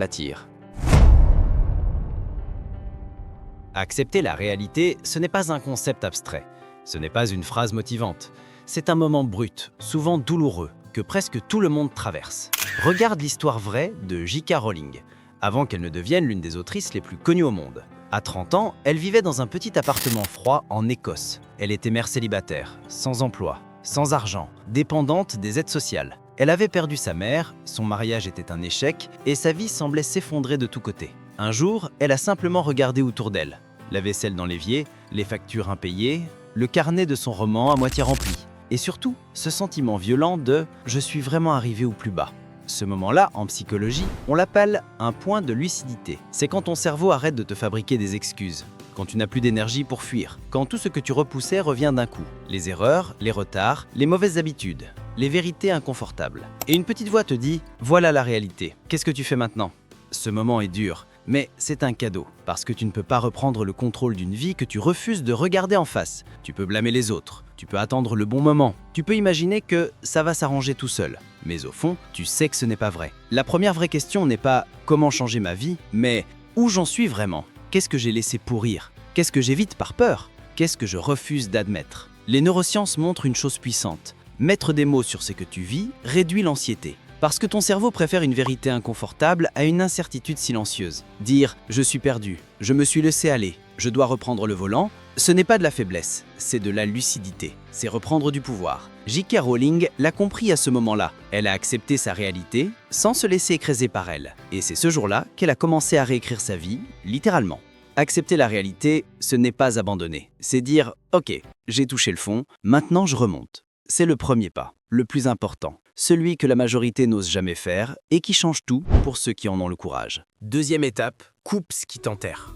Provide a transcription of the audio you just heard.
l'attire. Accepter la réalité, ce n'est pas un concept abstrait. Ce n'est pas une phrase motivante. C'est un moment brut, souvent douloureux, que presque tout le monde traverse. Regarde l'histoire vraie de J.K. Rowling, avant qu'elle ne devienne l'une des autrices les plus connues au monde. À 30 ans, elle vivait dans un petit appartement froid en Écosse. Elle était mère célibataire, sans emploi, sans argent, dépendante des aides sociales. Elle avait perdu sa mère, son mariage était un échec et sa vie semblait s'effondrer de tous côtés. Un jour, elle a simplement regardé autour d'elle. La vaisselle dans l'évier, les factures impayées, le carnet de son roman à moitié rempli. Et surtout, ce sentiment violent de « je suis vraiment arrivé au plus bas ». Ce moment-là, en psychologie, on l'appelle un point de lucidité. C'est quand ton cerveau arrête de te fabriquer des excuses, quand tu n'as plus d'énergie pour fuir, quand tout ce que tu repoussais revient d'un coup. Les erreurs, les retards, les mauvaises habitudes, les vérités inconfortables. Et une petite voix te dit « voilà la réalité, qu'est-ce que tu fais maintenant ?» Ce moment est dur, mais c'est un cadeau, parce que tu ne peux pas reprendre le contrôle d'une vie que tu refuses de regarder en face. Tu peux blâmer les autres, tu peux attendre le bon moment, tu peux imaginer que ça va s'arranger tout seul. Mais au fond, tu sais que ce n'est pas vrai. La première vraie question n'est pas « comment changer ma vie ?», mais « où j'en suis vraiment ? Qu'est-ce que j'ai laissé pourrir ? Qu'est-ce que j'évite par peur ? Qu'est-ce que je refuse d'admettre ?» Les neurosciences montrent une chose puissante. Mettre des mots sur ce que tu vis réduit l'anxiété. Parce que ton cerveau préfère une vérité inconfortable à une incertitude silencieuse. Dire « je suis perdu, je me suis laissé aller, je dois reprendre le volant », ce n'est pas de la faiblesse, c'est de la lucidité. C'est reprendre du pouvoir. J.K. Rowling l'a compris à ce moment-là. Elle a accepté sa réalité sans se laisser écraser par elle. Et c'est ce jour-là qu'elle a commencé à réécrire sa vie, littéralement. Accepter la réalité, ce n'est pas abandonner. C'est dire « ok, j'ai touché le fond, maintenant je remonte ». C'est le premier pas, le plus important. Celui que la majorité n'ose jamais faire et qui change tout pour ceux qui en ont le courage. Deuxième étape, coupe ce qui t'enterre.